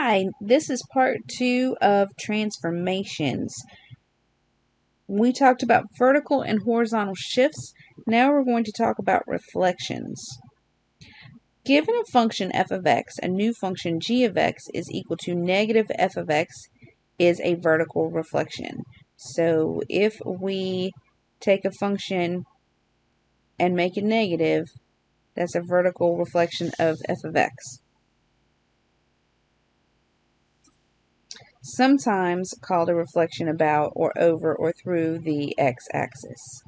Hi, this is part 2 of transformations. We talked about vertical and horizontal shifts. Now we're going to talk about reflections. Given a function f of x, a new function g of x is equal to negative f of x is a vertical reflection. So if we take a function and make it negative, that's a vertical reflection of f of x. Sometimes called a reflection about or over or through the x-axis.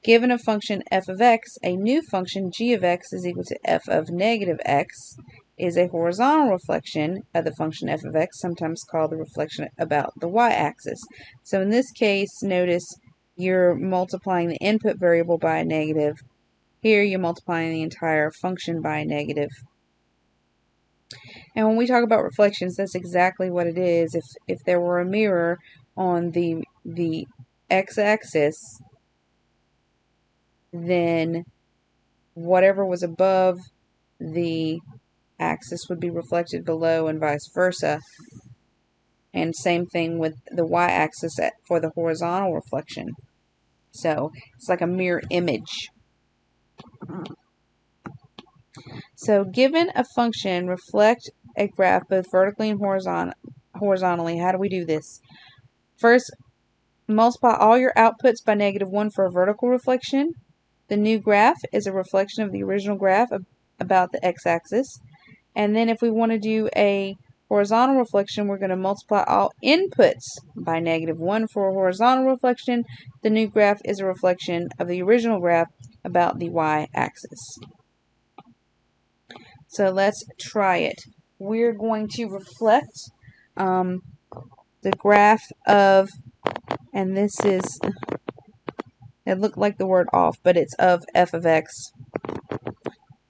Given a function f of x, a new function g of x is equal to f of negative x is a horizontal reflection of the function f of x, sometimes called the reflection about the y-axis. So in this case, notice you're multiplying the input variable by a negative. Here you're multiplying the entire function by a negative. And when we talk about reflections, that's exactly what it is. If there were a mirror on the x-axis, then whatever was above the axis would be reflected below and vice versa. And same thing with the y-axis for the horizontal reflection. So it's like a mirror image. So given a function, reflect a graph both vertically and horizontally. How do we do this? First, multiply all your outputs by -1 for a vertical reflection. The new graph is a reflection of the original graph about the x-axis. And then if we want to do a horizontal reflection, we're going to multiply all inputs by -1 for a horizontal reflection. The new graph is a reflection of the original graph about the y-axis. So let's try it. We're going to reflect the graph of, and this is, it looked like the word off, but it's of f of x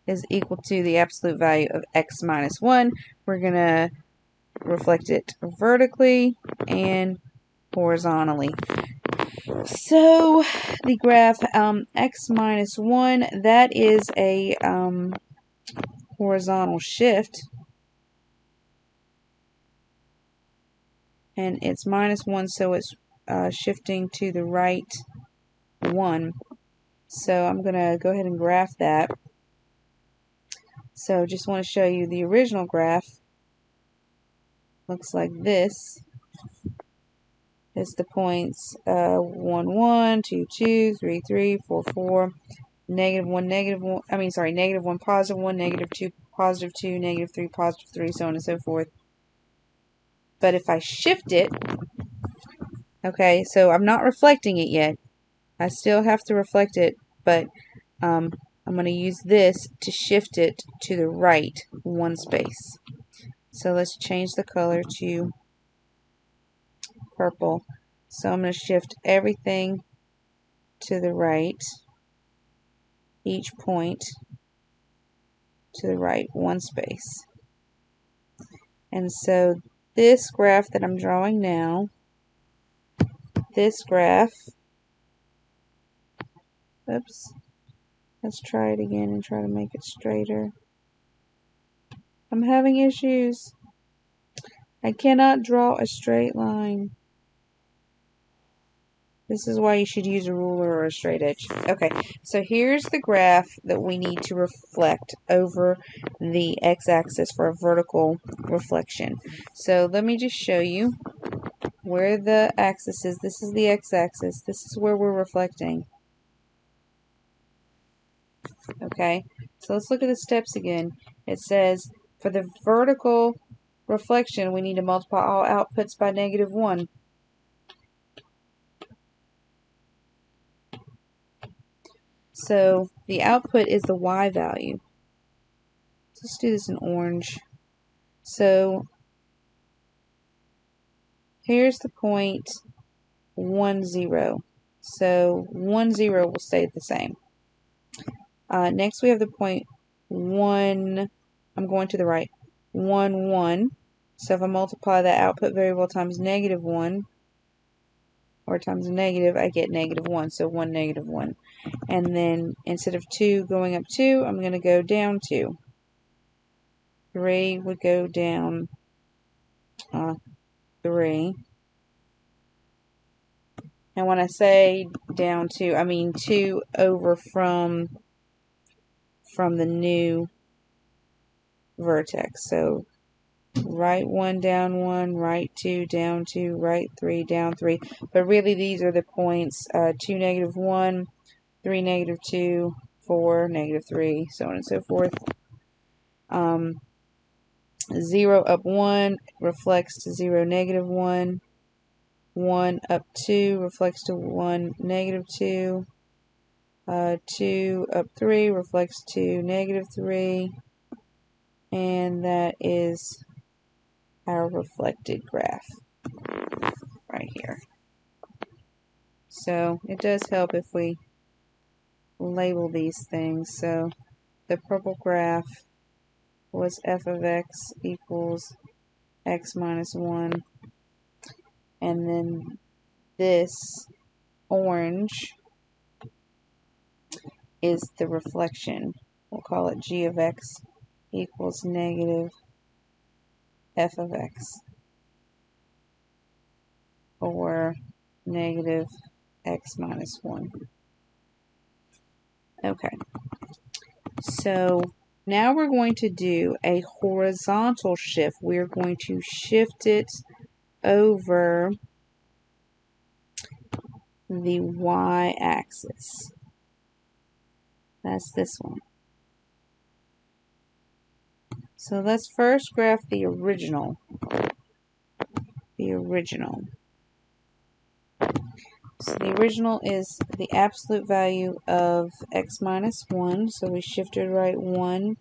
is equal to the absolute value of x minus 1. We're going to reflect it vertically and horizontally. So the graph x minus 1, that is a horizontal shift. And it's -1, so it's shifting to the right 1. So I'm going to go ahead and graph that. So just want to show you the original graph. Looks like this. It's the points 1, 1, 2, 2, 3, 3, 4, 4, -1, -1, -1, +1, -2, +2, -3, +3, so on and so forth. But if I shift it, okay, so I'm not reflecting it yet. I still have to reflect it, but I'm going to use this to shift it to the right 1 space. So let's change the color to purple. So I'm going to shift everything to the right, each point to the right 1 space. And so this graph that I'm drawing now, this graph, oops, let's try it again and try to make it straighter. I'm having issues. I cannot draw a straight line. This is why you should use a ruler or a straight edge. Okay, so here's the graph that we need to reflect over the x-axis for a vertical reflection. So let me just show you where the axis is. This is the x-axis. This is where we're reflecting. Okay, so let's look at the steps again. It says for the vertical reflection, we need to multiply all outputs by -1. So the output is the y value. Let's do this in orange. So here's the point 1, 0. So 1, 0 will stay the same. Next we have the point 1, I'm going to the right, 1, 1. So if I multiply that output variable times -1, or times a negative, I get -1. So 1, -1. And then instead of 2 going up 2, I'm going to go down 2. 3 would go down 3. And when I say down 2, I mean 2 over from the new vertex. So right 1, down 1, right 2, down 2, right 3, down 3. But really these are the points 2, negative 1, 3, negative 2, 4, negative 3, so on and so forth. 0 up 1 reflects to 0, negative 1. 1 up 2 reflects to 1, negative 2. 2 up 3 reflects to negative 3. And that is our reflected graph right here. So it does help if we label these things. So the purple graph was f of x equals x minus 1. And then this orange is the reflection. We'll call it g of x equals negative f of x, or negative x minus 1. Okay, so now we're going to do a horizontal shift. We're going to shift it over the y-axis. That's this one. So let's first graph the original. So the original is the absolute value of x minus 1. So we shifted right 1.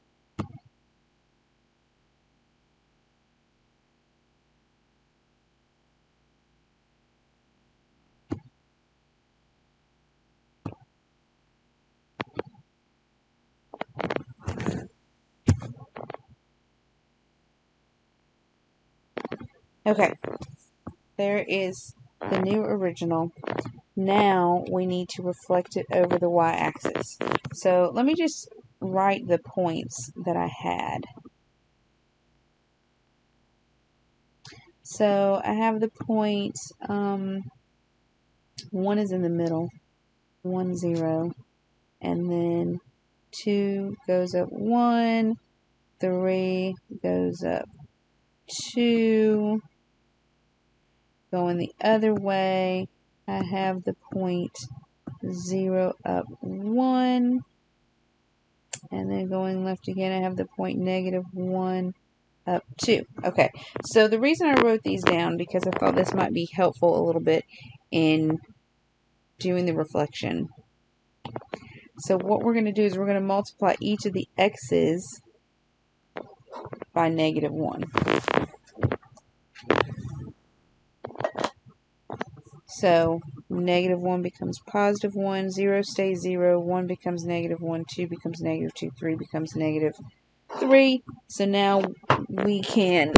Okay, there is the new original. Now we need to reflect it over the y-axis. So let me just write the points that I had. So I have the point, 1 is in the middle, 1, 0, and then 2 goes up 1, 3 goes up 2. Going the other way, I have the point 0 up 1, and then going left again, I have the point negative 1 up 2. Okay, so the reason I wrote these down, because I thought this might be helpful a little bit in doing the reflection. So what we're going to do is we're going to multiply each of the x's by negative 1. So negative 1 becomes positive 1, 0 stays 0, 1 becomes negative 1, 2 becomes negative 2, 3 becomes negative 3. So now we can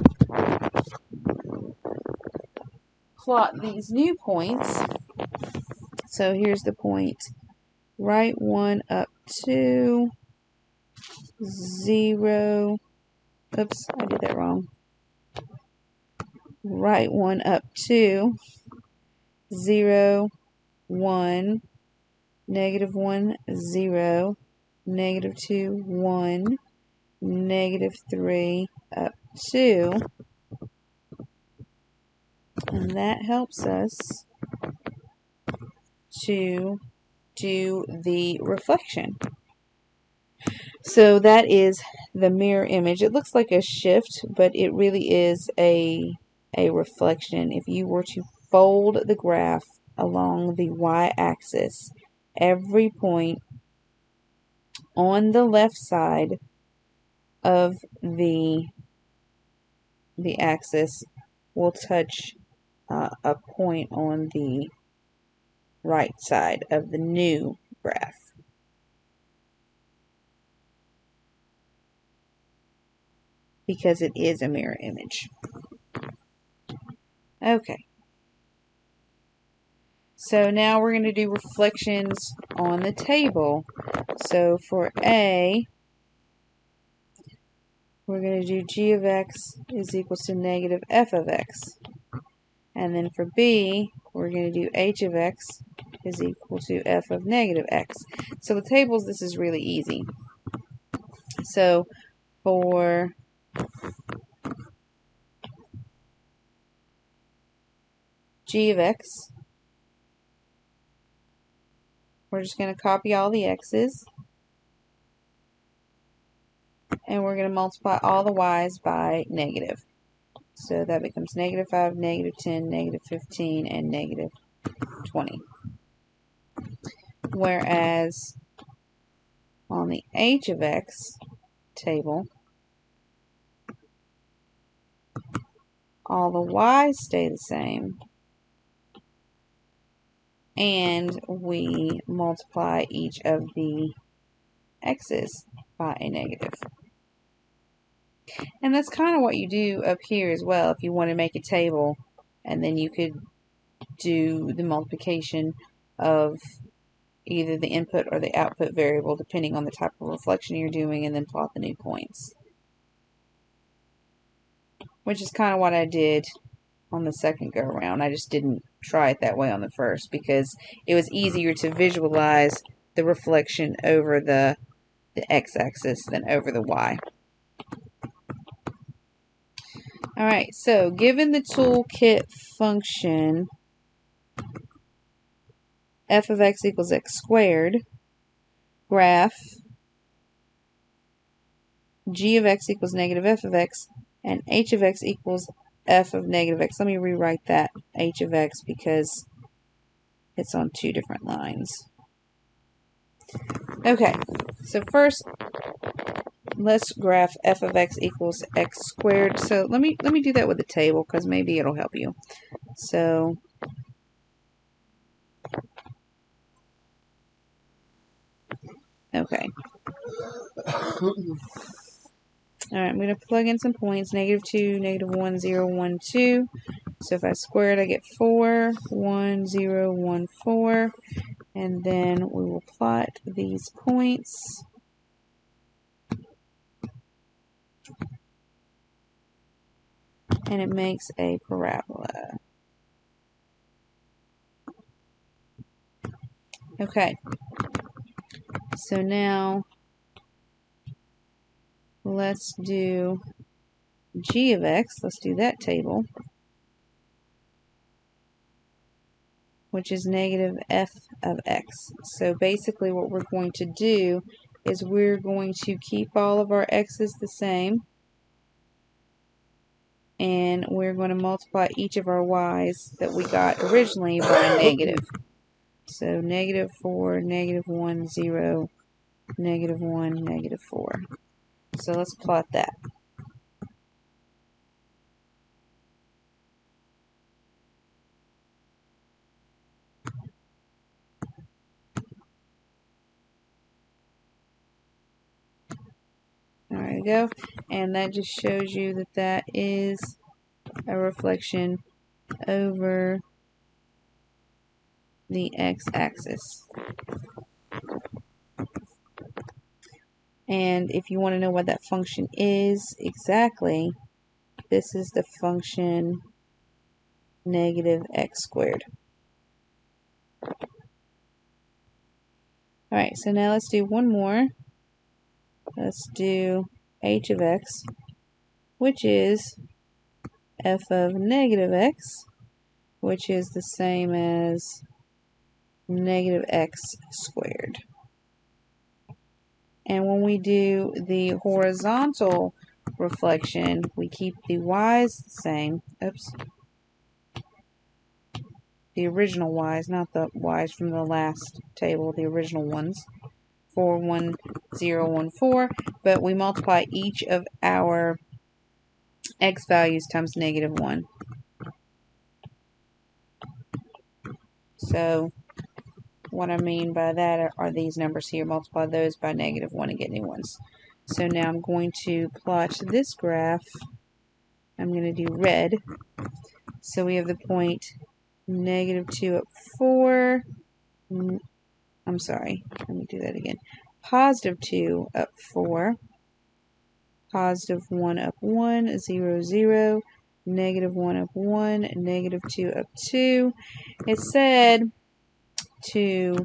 plot these new points. So here's the point. Right 1 up 2, 0, oops, I did that wrong. Right 1 up 2, 0, 1, negative 1, 0, negative 2, 1, negative 3 up 2. And that helps us to do the reflection. So that is the mirror image. It looks like a shift, but it really is a reflection. If you were to fold the graph along the y-axis, every point on the left side of the axis will touch a point on the right side of the new graph. Because it is a mirror image. Okay. So now we're going to do reflections on the table. So for A, we're going to do g of x is equals to negative f of x. And then for b, we're going to do h of x is equal to f of negative x. So with tables, this is really easy. So for g of x, we're just going to copy all the x's, and we're going to multiply all the y's by negative. So that becomes negative 5, negative 10, negative 15, and negative 20. Whereas on the h of x table, all the y's stay the same, and we multiply each of the x's by a negative. And that's kind of what you do up here as well if you want to make a table, and then you could do the multiplication of either the input or the output variable depending on the type of reflection you're doing, and then plot the new points. Which is kind of what I did on the second go around. I just didn't try it that way on the first because it was easier to visualize the reflection over the x-axis than over the y. Alright, so given the toolkit function f of x equals x squared, graph g of x equals negative f of x, and h of x equals f of negative x. Let me rewrite that h of x because it's on two different lines. Okay, so first let's graph f of x equals x squared. So let me do that with a table because maybe it'll help you. So okay. Alright, I'm going to plug in some points. Negative 2, negative 1, 0, 1, 2. So if I square it, I get 4, 1, 0, 1, 4. And then we will plot these points. And it makes a parabola. Okay. So now let's do g of x. Let's do that table, which is negative f of x. So basically what we're going to do is we're going to keep all of our x's the same, and we're going to multiply each of our y's that we got originally by negative. So negative 4, negative 1, 0, negative 1, negative 4. So let's plot that. There we go. And that just shows you that that is a reflection over the x-axis. And if you want to know what that function is exactly, this is the function negative x squared. Alright, so now let's do one more. Let's do h of x, which is f of negative x, which is the same as negative x squared. And when we do the horizontal reflection, we keep the y's the same. Oops. The original y's, not the y's from the last table, the original ones. 4, 1, 0, 1, 4. But we multiply each of our x values times negative 1. So what I mean by that are these numbers here. Multiply those by negative 1 and get new ones. So now I'm going to plot this graph. I'm going to do red. So we have the point negative 2 up 4. I'm sorry. Let me do that again. Positive 2 up 4. positive 1 up 1, 0, 0, negative 1 up 1, negative 2 up 2. It said to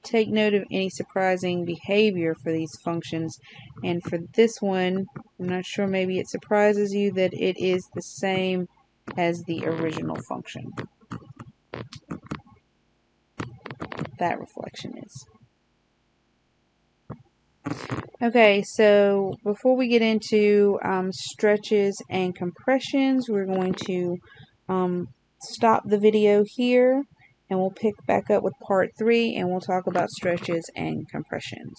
take note of any surprising behavior for these functions. And for this one, I'm not sure, maybe it surprises you that it is the same as the original function. That reflection is. Okay, so before we get into stretches and compressions, we're going to stop the video here, and we'll pick back up with part 3, and we'll talk about stretches and compressions.